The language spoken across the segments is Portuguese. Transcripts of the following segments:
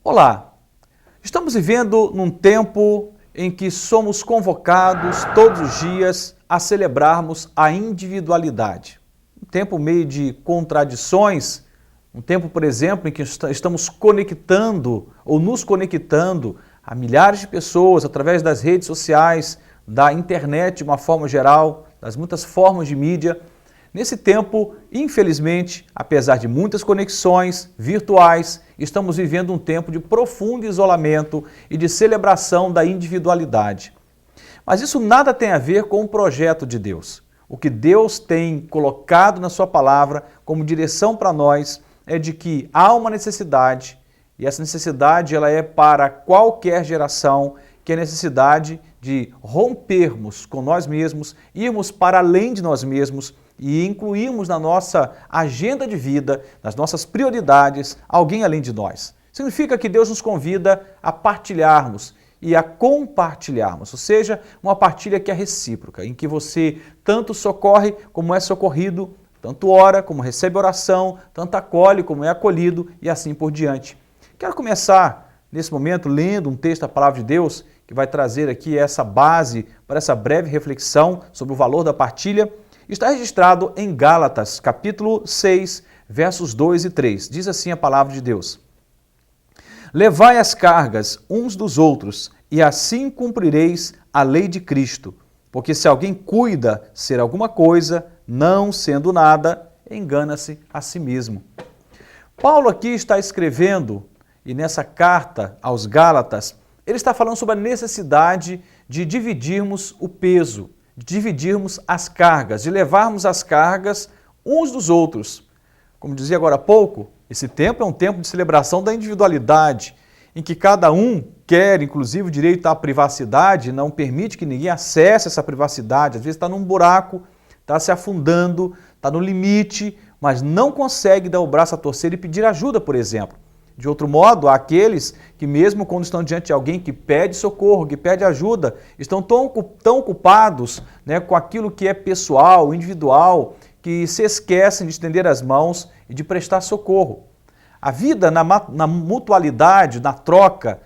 Olá, estamos vivendo num tempo em que somos convocados todos os dias a celebrarmos a individualidade. Um tempo meio de contradições, um tempo, por exemplo, em que estamos conectando ou nos conectando a milhares de pessoas através das redes sociais, da internet de uma forma geral, das muitas formas de mídia. Nesse tempo, infelizmente, apesar de muitas conexões virtuais, estamos vivendo um tempo de profundo isolamento e de celebração da individualidade. Mas isso nada tem a ver com o projeto de Deus. O que Deus tem colocado na sua palavra como direção para nós é de que há uma necessidade, e essa necessidade ela é para qualquer geração, que é a necessidade de rompermos com nós mesmos, irmos para além de nós mesmos, e incluirmos na nossa agenda de vida, nas nossas prioridades, alguém além de nós. Significa que Deus nos convida a partilharmos e a compartilharmos, ou seja, uma partilha que é recíproca, em que você tanto socorre como é socorrido, tanto ora como recebe oração, tanto acolhe como é acolhido e assim por diante. Quero começar nesse momento lendo um texto da Palavra de Deus que vai trazer aqui essa base para essa breve reflexão sobre o valor da partilha. Está registrado em Gálatas, capítulo 6, versos 2 e 3. Diz assim a palavra de Deus: Levai as cargas uns dos outros, e assim cumprireis a lei de Cristo. Porque se alguém cuida ser alguma coisa, não sendo nada, engana-se a si mesmo. Paulo aqui está escrevendo, e nessa carta aos Gálatas, ele está falando sobre a necessidade de dividirmos o peso, de dividirmos as cargas, de levarmos as cargas uns dos outros. Como dizia agora há pouco, esse tempo é um tempo de celebração da individualidade, em que cada um quer, inclusive, o direito à privacidade, não permite que ninguém acesse essa privacidade. Às vezes está num buraco, está se afundando, está no limite, mas não consegue dar o braço a torcer e pedir ajuda, por exemplo. De outro modo, há aqueles que mesmo quando estão diante de alguém que pede socorro, que pede ajuda, estão tão ocupados, com aquilo que é pessoal, individual, que se esquecem de estender as mãos e de prestar socorro. A vida na mutualidade, na troca,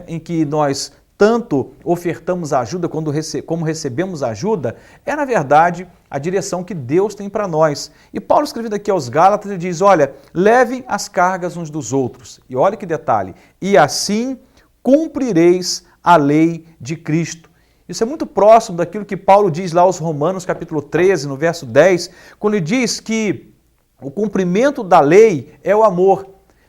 em que nós tanto ofertamos ajuda como recebemos ajuda, é na verdade a direção que Deus tem para nós. E Paulo escrevendo aqui aos Gálatas, ele diz, olha, levem as cargas uns dos outros. E olha que detalhe, e assim cumprireis a lei de Cristo. Isso é muito próximo daquilo que Paulo diz lá aos Romanos, capítulo 13, no verso 10, quando ele diz que o cumprimento da lei é o amor.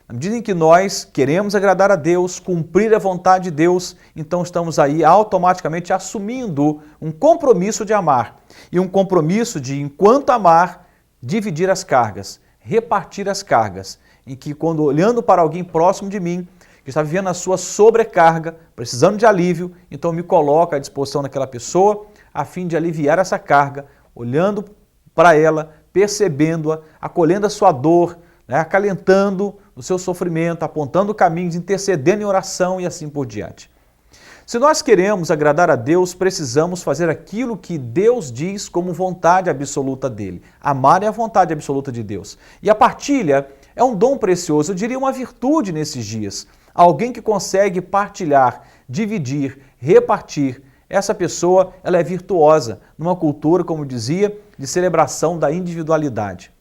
Na medida em que nós queremos agradar a Deus, cumprir a vontade de Deus, então estamos aí automaticamente assumindo um compromisso de amar. E um compromisso de, enquanto amar, dividir as cargas, repartir as cargas. Em que quando olhando para alguém próximo de mim, que está vivendo a sua sobrecarga, precisando de alívio, então me coloco à disposição daquela pessoa, a fim de aliviar essa carga, olhando para ela, percebendo-a, acolhendo a sua dor, acalentando o seu sofrimento, apontando caminhos, intercedendo em oração e assim por diante. Se nós queremos agradar a Deus, precisamos fazer aquilo que Deus diz como vontade absoluta dele. Amar é a vontade absoluta de Deus. E a partilha é um dom precioso, eu diria uma virtude nesses dias. Alguém que consegue partilhar, dividir, repartir, essa pessoa ela é virtuosa numa cultura, como dizia, de celebração da individualidade.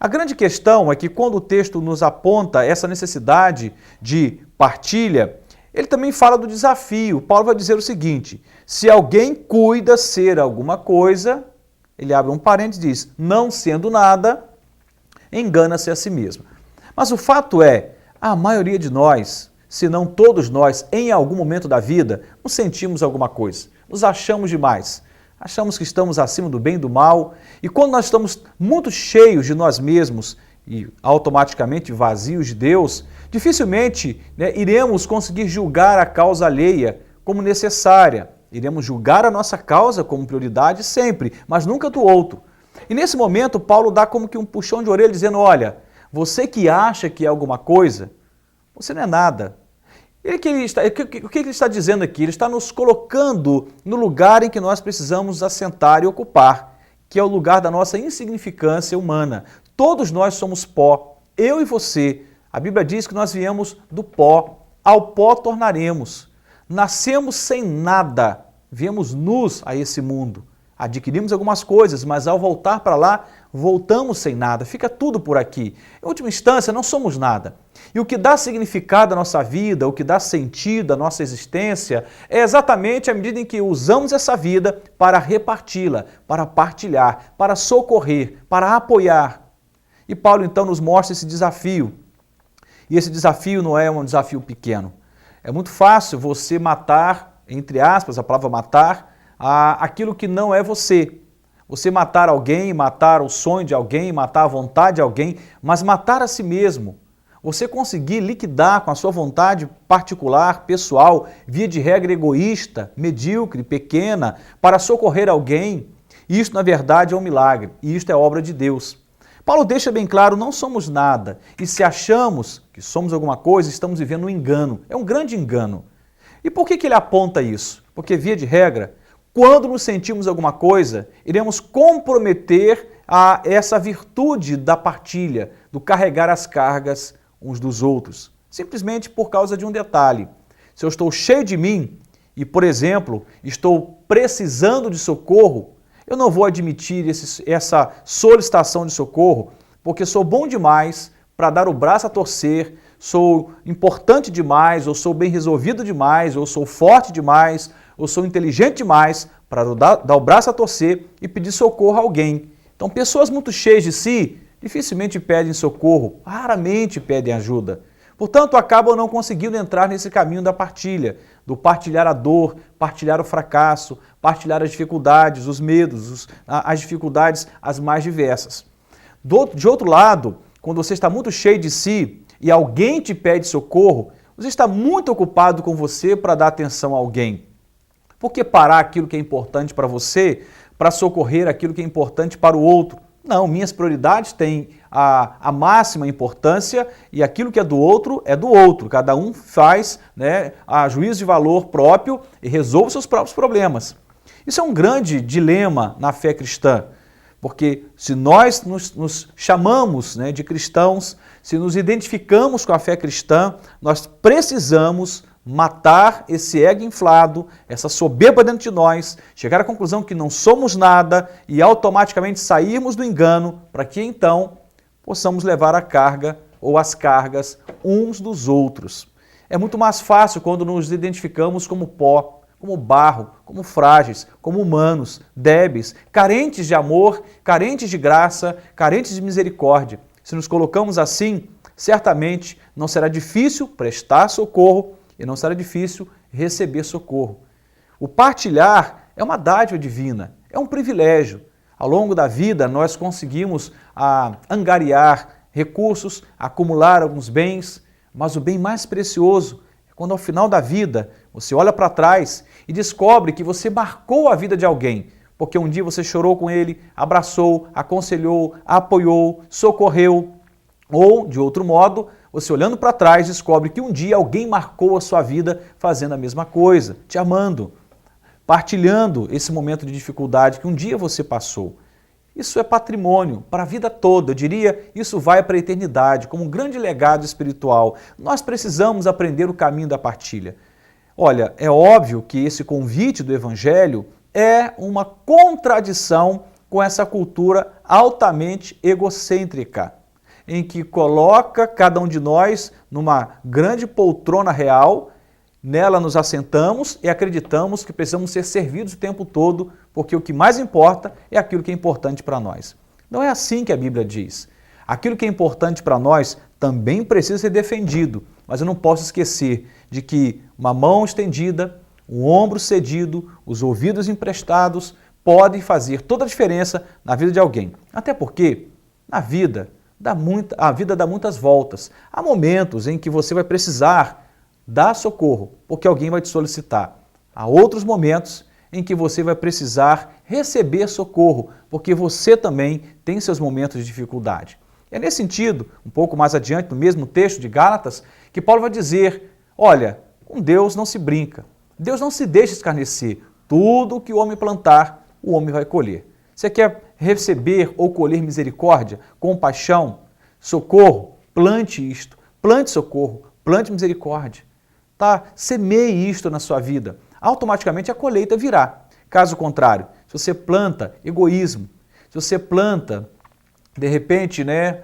A grande questão é que quando o texto nos aponta essa necessidade de partilha, ele também fala do desafio. Paulo vai dizer o seguinte, se alguém cuida ser alguma coisa, ele abre um parênteses e diz, não sendo nada, engana-se a si mesmo. Mas o fato é, a maioria de nós, se não todos nós, em algum momento da vida, nos sentimos alguma coisa, nos achamos demais. Achamos que estamos acima do bem e do mal, e quando nós estamos muito cheios de nós mesmos e automaticamente vazios de Deus, dificilmente iremos conseguir julgar a causa alheia como necessária. Iremos julgar a nossa causa como prioridade sempre, mas nunca do outro. E nesse momento, Paulo dá como que um puxão de orelha dizendo, olha, você que acha que é alguma coisa, você não é nada. O que ele está dizendo aqui? Ele está nos colocando no lugar em que nós precisamos assentar e ocupar, que é o lugar da nossa insignificância humana. Todos nós somos pó, eu e você. A Bíblia diz que nós viemos do pó ao pó tornaremos. Nascemos sem nada, viemos nus a esse mundo. Adquirimos algumas coisas, mas ao voltar para lá, voltamos sem nada. Fica tudo por aqui. Em última instância, não somos nada. E o que dá significado à nossa vida, o que dá sentido à nossa existência, é exatamente a medida em que usamos essa vida para reparti-la, para partilhar, para socorrer, para apoiar. E Paulo então nos mostra esse desafio. E esse desafio não é um desafio pequeno. É muito fácil você matar, entre aspas, a palavra matar, aquilo que não é você. Você matar alguém, matar o sonho de alguém, matar a vontade de alguém, mas matar a si mesmo. Você conseguir liquidar com a sua vontade particular, pessoal, via de regra egoísta, medíocre, pequena, para socorrer alguém, isso na verdade é um milagre e isto é obra de Deus. Paulo deixa bem claro, não somos nada e se achamos que somos alguma coisa, estamos vivendo um engano, é um grande engano. E por que ele aponta isso? Porque via de regra, quando nos sentimos alguma coisa, iremos comprometer essa virtude da partilha, do carregar as cargas uns dos outros, simplesmente por causa de um detalhe. Se eu estou cheio de mim e, por exemplo, estou precisando de socorro, eu não vou admitir essa solicitação de socorro, porque sou bom demais para dar o braço a torcer, sou importante demais, ou sou bem resolvido demais, ou sou forte demais, ou sou inteligente demais para dar o braço a torcer e pedir socorro a alguém. Então, pessoas muito cheias de si dificilmente pedem socorro, raramente pedem ajuda. Portanto, acabam não conseguindo entrar nesse caminho da partilha, do partilhar a dor, partilhar o fracasso, partilhar as dificuldades, os medos, as dificuldades as mais diversas. De outro lado, quando você está muito cheio de si e alguém te pede socorro, você está muito ocupado com você para dar atenção a alguém. Por que parar aquilo que é importante para você para socorrer aquilo que é importante para o outro? Não, minhas prioridades têm a máxima importância e aquilo que é do outro é do outro. Cada um faz, a juízo de valor próprio e resolve seus próprios problemas. Isso é um grande dilema na fé cristã, porque se nós nos chamamos de cristãos, se nos identificamos com a fé cristã, nós precisamos matar esse ego inflado, essa soberba dentro de nós, chegar à conclusão que não somos nada e automaticamente sairmos do engano para que então possamos levar a carga ou as cargas uns dos outros. É muito mais fácil quando nos identificamos como pó, como barro, como frágeis, como humanos, débeis, carentes de amor, carentes de graça, carentes de misericórdia. Se nos colocamos assim, certamente não será difícil prestar socorro e não será difícil receber socorro. O partilhar é uma dádiva divina, é um privilégio. Ao longo da vida, nós conseguimos angariar recursos, acumular alguns bens, mas o bem mais precioso é quando ao final da vida você olha para trás e descobre que você marcou a vida de alguém, porque um dia você chorou com ele, abraçou, aconselhou, apoiou, socorreu, ou, de outro modo, você olhando para trás descobre que um dia alguém marcou a sua vida fazendo a mesma coisa, te amando, partilhando esse momento de dificuldade que um dia você passou. Isso é patrimônio para a vida toda, eu diria, isso vai para a eternidade, como um grande legado espiritual. Nós precisamos aprender o caminho da partilha. Olha, é óbvio que esse convite do Evangelho é uma contradição com essa cultura altamente egocêntrica, em que coloca cada um de nós numa grande poltrona real, nela nos assentamos e acreditamos que precisamos ser servidos o tempo todo, porque o que mais importa é aquilo que é importante para nós. Não é assim que a Bíblia diz. Aquilo que é importante para nós também precisa ser defendido, mas eu não posso esquecer de que uma mão estendida, um ombro cedido, os ouvidos emprestados podem fazer toda a diferença na vida de alguém. Até porque, na vida, a vida dá muitas voltas. Há momentos em que você vai precisar dar socorro, porque alguém vai te solicitar. Há outros momentos em que você vai precisar receber socorro, porque você também tem seus momentos de dificuldade. É nesse sentido, um pouco mais adiante, no mesmo texto de Gálatas, que Paulo vai dizer, olha, com Deus não se brinca, Deus não se deixa escarnecer, tudo o que o homem plantar, o homem vai colher. Você quer receber ou colher misericórdia, compaixão, socorro? Plante isto, plante socorro, plante misericórdia. tá? Semeie isto na sua vida. Automaticamente a colheita virá. Caso contrário, se você planta egoísmo, se você planta, de repente, né,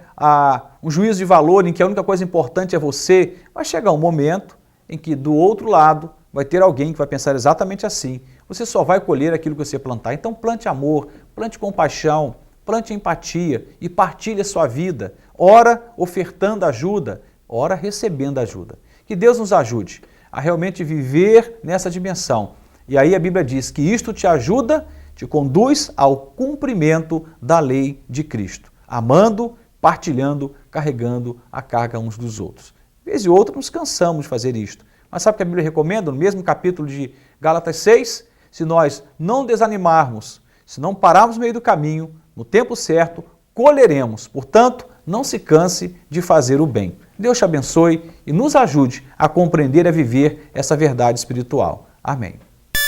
um juízo de valor em que a única coisa importante é você, vai chegar um momento em que do outro lado vai ter alguém que vai pensar exatamente assim. Você só vai colher aquilo que você plantar. Então plante amor, plante compaixão, plante empatia e partilhe a sua vida. Ora ofertando ajuda, ora recebendo ajuda. Que Deus nos ajude a realmente viver nessa dimensão. E aí a Bíblia diz que isto te ajuda, te conduz ao cumprimento da lei de Cristo. Amando, partilhando, carregando a carga uns dos outros. Vez e outra nos cansamos de fazer isto. Mas sabe o que a Bíblia recomenda? No mesmo capítulo de Gálatas 6, se nós não desanimarmos, se não pararmos no meio do caminho, no tempo certo, colheremos. Portanto, não se canse de fazer o bem. Deus te abençoe e nos ajude a compreender e a viver essa verdade espiritual. Amém.